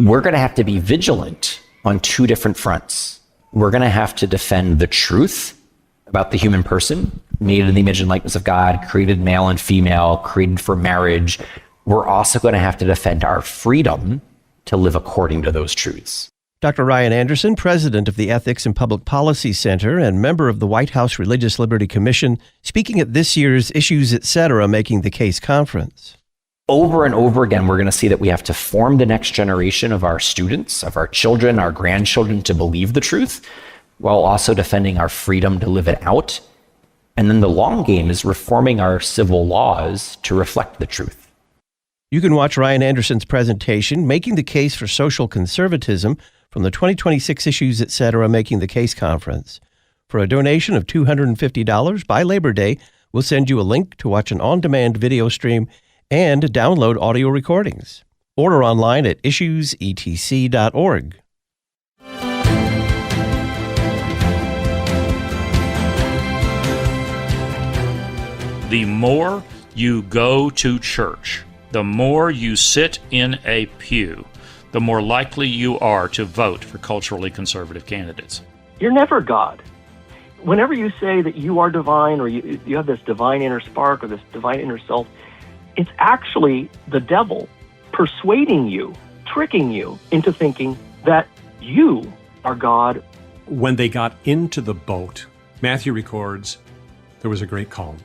we're going to have to be vigilant on two different fronts. We're going to have to defend the truth about the human person, made in the image and likeness of God, created male and female, created for marriage. We're also going to have to defend our freedom to live according to those truths. Dr. Ryan Anderson, president of the Ethics and Public Policy Center and member of the White House Religious Liberty Commission, speaking at this year's Issues Etc. Making the Case conference. Over and over again, we're going to see that we have to form the next generation of our students, of our children, our grandchildren to believe the truth, while also defending our freedom to live it out. And then the long game is reforming our civil laws to reflect the truth. You can watch Ryan Anderson's presentation, Making the Case for Social Conservatism, from the 2026 Issues Etc. Making the Case conference. For a donation of $250 by Labor Day, we'll send you a link to watch an on-demand video stream and download audio recordings. Order online at issuesetc.org. The more you go to church, the more you sit in a pew, the more likely you are to vote for culturally conservative candidates. You're never God. Whenever you say that you are divine or you have this divine inner spark or this divine inner self, it's actually the devil persuading you, tricking you into thinking that you are God. When they got into the boat, Matthew records, there was a great calm.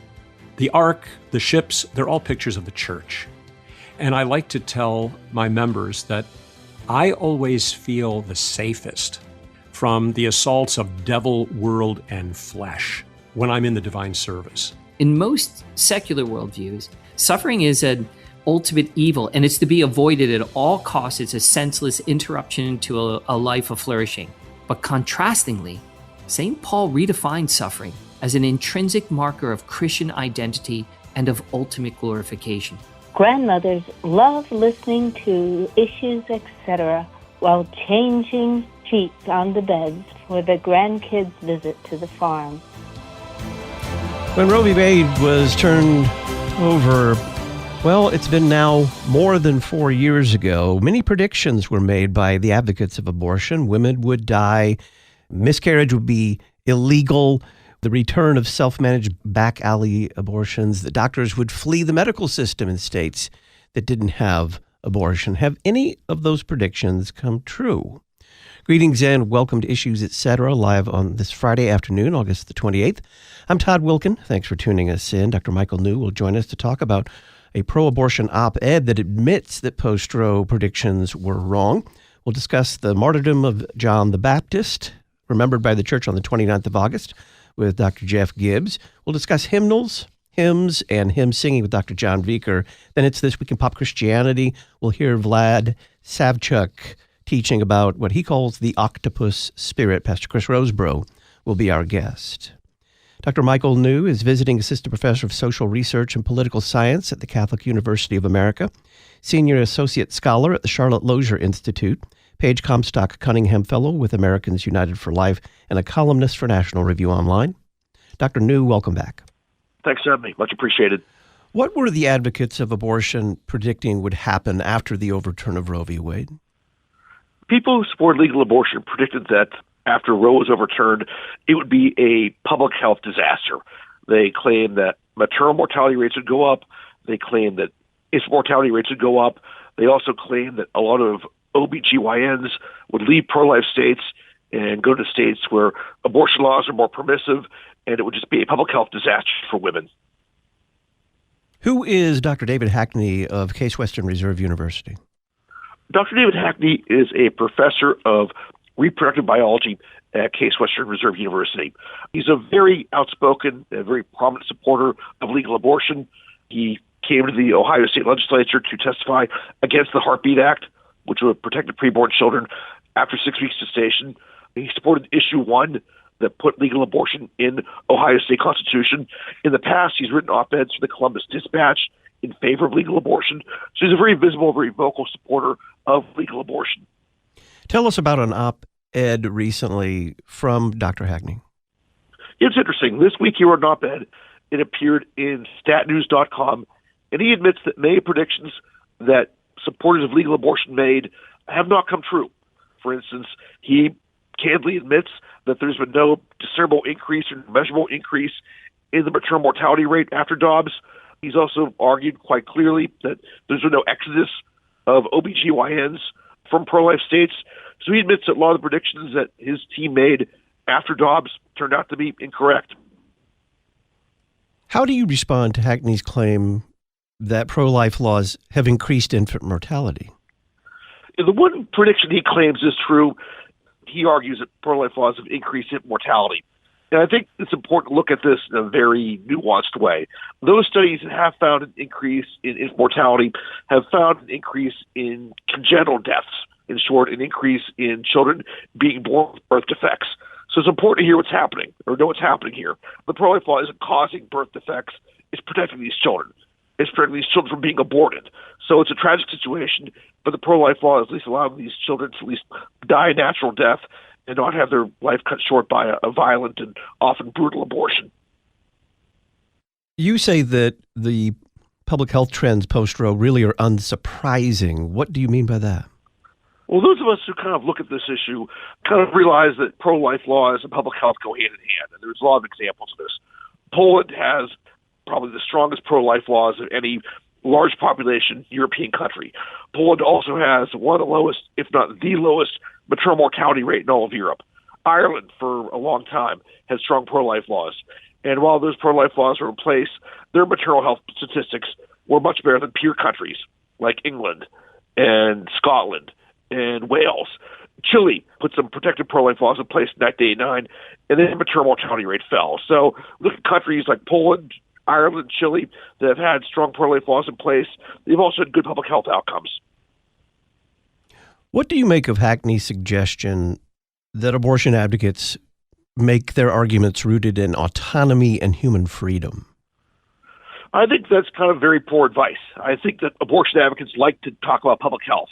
The ark, the ships, they're all pictures of the church. And I like to tell my members that I always feel the safest from the assaults of devil, world, and flesh when I'm in the divine service. In most secular worldviews, suffering is an ultimate evil, and it's to be avoided at all costs. It's a senseless interruption to a life of flourishing. But contrastingly, St. Paul redefines suffering as an intrinsic marker of Christian identity and of ultimate glorification. Grandmothers love listening to Issues Etc. while changing sheets on the beds for the grandkids' visit to the farm. When Roe v. Wade was turned over, well, it's been now more than 4 years ago. Many predictions were made by the advocates of abortion. Women would die, miscarriage would be illegal, the return of self-managed back alley abortions, the doctors would flee the medical system in states that didn't have abortion. Have any of those predictions come true? Greetings and welcome to Issues Etc. live on this Friday afternoon, August the 28th. I'm Todd Wilkin. Thanks for tuning us in. Dr. Michael New will join us to talk about a pro-abortion op-ed that admits that post-Roe predictions were wrong. We'll discuss the martyrdom of John the Baptist, remembered by the church on the 29th of August, with Dr. Jeff Gibbs. We'll discuss hymnals, hymns, and hymn singing with Dr. John Viker. Then it's This Week in Pop Christianity. We'll hear Vlad Savchuk teaching about what he calls the octopus spirit. Pastor Chris Rosebrough will be our guest. Dr. Michael New is visiting assistant professor of social research and political science at the Catholic University of America, senior associate scholar at the Charlotte Lozier Institute, Paige Comstock Cunningham Fellow with Americans United for Life, and a columnist for National Review Online. Dr. New, welcome back. Thanks for having me. Much appreciated. What were the advocates of abortion predicting would happen after the overturn of Roe v. Wade? People who support legal abortion predicted that after Roe was overturned, it would be a public health disaster. They claimed that maternal mortality rates would go up. They claimed that infant mortality rates would go up. They also claimed that a lot of OBGYNs would leave pro-life states and go to states where abortion laws are more permissive, and it would just be a public health disaster for women. Who is Dr. David Hackney of Case Western Reserve University? Dr. David Hackney is a professor of reproductive biology at Case Western Reserve University. He's a very outspoken and very prominent supporter of legal abortion. He came to the Ohio State Legislature to testify against the Heartbeat Act, which would protect the preborn children after 6 weeks gestation. He supported Issue 1 that put legal abortion in Ohio State Constitution. In the past, he's written op-eds for the Columbus Dispatch in favor of legal abortion. So he's a very visible, very vocal supporter of legal abortion. Tell us about an op-ed recently from Dr. Hackney. It's interesting. This week he wrote an op-ed. It appeared in statnews.com, and he admits that many predictions that supporters of legal abortion made have not come true. For instance, he candidly admits that there's been no discernible increase or measurable increase in the maternal mortality rate after Dobbs. He's also argued quite clearly that there's been no exodus of OBGYNs from pro-life states. So he admits that a lot of the predictions that his team made after Dobbs turned out to be incorrect. How do you respond to Hackney's claim that pro-life laws have increased infant mortality? The one prediction he claims is true. He argues that pro-life laws have increased infant mortality. And I think it's important to look at this in a very nuanced way. Those studies that have found an increase in infant mortality have found an increase in congenital deaths. In short, an increase in children being born with birth defects. So it's important to hear what's happening, or know what's happening here. The pro-life law isn't causing birth defects. It's protecting these children. It's protecting these children from being aborted. So it's a tragic situation, but the pro-life law is at least allowing these children to at least die a natural death and not have their life cut short by a violent and often brutal abortion. You say that the public health trends post-Roe really are unsurprising. What do you mean by that? Well, those of us who kind of look at this issue kind of realize that pro-life laws and public health go hand in hand, and there's a lot of examples of this. Poland has probably the strongest pro-life laws of any large population European country. Poland also has one of the lowest, if not the lowest, maternal mortality rate in all of Europe. Ireland, for a long time, has strong pro-life laws. And while those pro-life laws were in place, their maternal health statistics were much better than peer countries like England and Scotland and Wales. Chile put some protective pro-life laws in place in 1989, and then maternal mortality rate fell. So look at countries like Poland, Ireland, Chile that have had strong pro-life laws in place. They've also had good public health outcomes. What do you make of Hackney's suggestion that abortion advocates make their arguments rooted in autonomy and human freedom? I think that's kind of very poor advice. I think that abortion advocates like to talk about public health.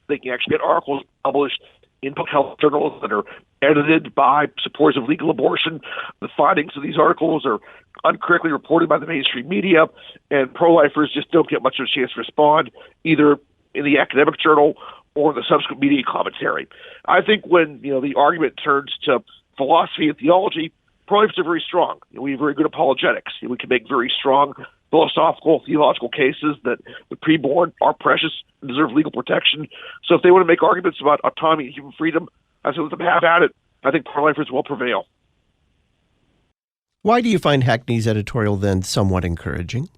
They can actually get articles published in public health journals that are edited by supporters of legal abortion. The findings of these articles are uncorrectly reported by the mainstream media, and pro-lifers just don't get much of a chance to respond, either in the academic journal or in the subsequent media commentary. I think when the argument turns to philosophy and theology, pro-lifers are very strong. We have very good apologetics. We can make very strong philosophical, theological cases that the preborn are precious and deserve legal protection. So if they want to make arguments about autonomy and human freedom, I say let them have at it. I think pro-lifers will prevail. Why do you find Hackney's editorial then somewhat encouraging?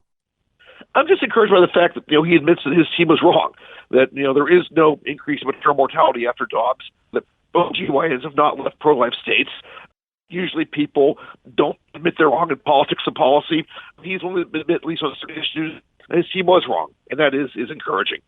I'm just encouraged by the fact that he admits that his team was wrong, that there is no increase in maternal mortality after Dobbs, that OBGYNs have not left pro-life states. Usually people don't admit they're wrong in politics and policy. He's only admit, at least on some issues, that his team was wrong, and that is encouraging.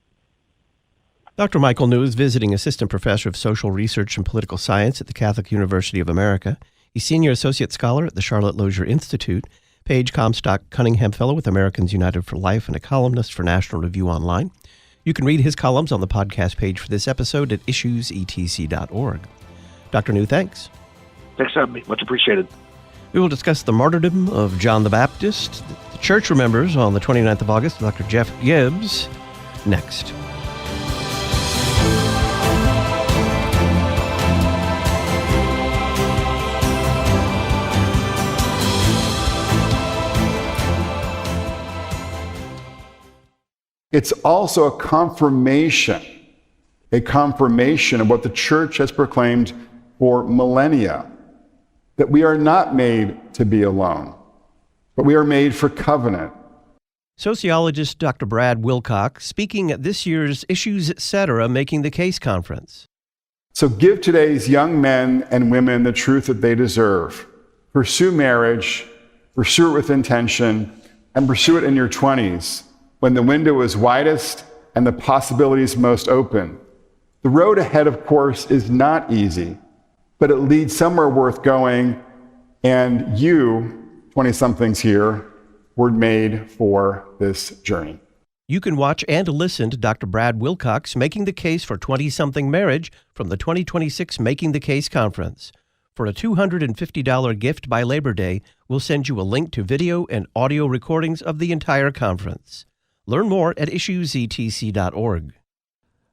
Dr. Michael New is visiting assistant professor of social research and political science at the Catholic University of America. He's senior associate scholar at the Charlotte Lozier Institute, Paige Comstock Cunningham Fellow with Americans United for Life, and a columnist for National Review Online. You can read his columns on the podcast page for this episode at issuesetc.org. Dr. New, thanks. Thanks for having me. Much appreciated. We will discuss the martyrdom of John the Baptist. The church remembers on the 29th of August, Dr. Jeff Gibbs, next. It's also a confirmation of what the church has proclaimed for millennia, that we are not made to be alone, but we are made for covenant. Sociologist Dr. Brad Wilcox speaking at this year's Issues Etc. Making the Case conference. So give today's young men and women the truth that they deserve. Pursue marriage, pursue it with intention, and pursue it in your 20s, when the window is widest and the possibilities most open. The road ahead, of course, is not easy, but it leads somewhere worth going, and you, 20-somethings here, were made for this journey. You can watch and listen to Dr. Brad Wilcox making the case for 20-something marriage from the 2026 Making the Case conference. For a $250 gift by Labor Day, we'll send you a link to video and audio recordings of the entire conference. Learn more at issuesetc.org.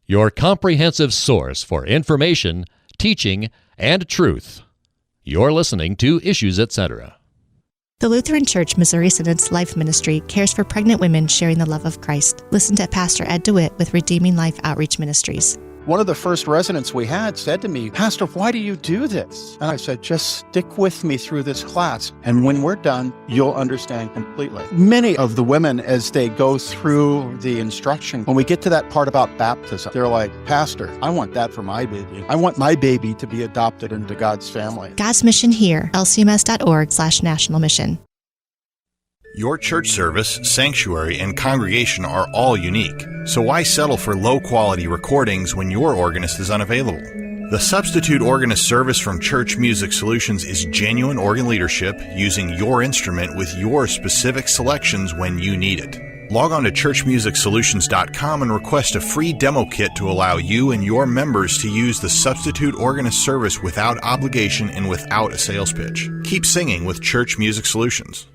your comprehensive source for information, teaching, and truth. You're listening to Issues Etc. The Lutheran Church Missouri Synod's Life Ministry cares for pregnant women sharing the love of Christ. Listen to Pastor Ed DeWitt with Redeeming Life Outreach Ministries. One of the first residents we had said to me, "Pastor, why do you do this?" And I said, "Just stick with me through this class, and when we're done, you'll understand completely." Many of the women, as they go through the instruction, when we get to that part about baptism, they're like, "Pastor, I want that for my baby. I want my baby to be adopted into God's family." God's Mission Here, lcms.org/national mission. Your church service, sanctuary, and congregation are all unique, so why settle for low-quality recordings when your organist is unavailable? The Substitute Organist service from Church Music Solutions is genuine organ leadership using your instrument with your specific selections when you need it. Log on to churchmusicsolutions.com and request a free demo kit to allow you and your members to use the Substitute Organist service without obligation and without a sales pitch. Keep singing with Church Music Solutions.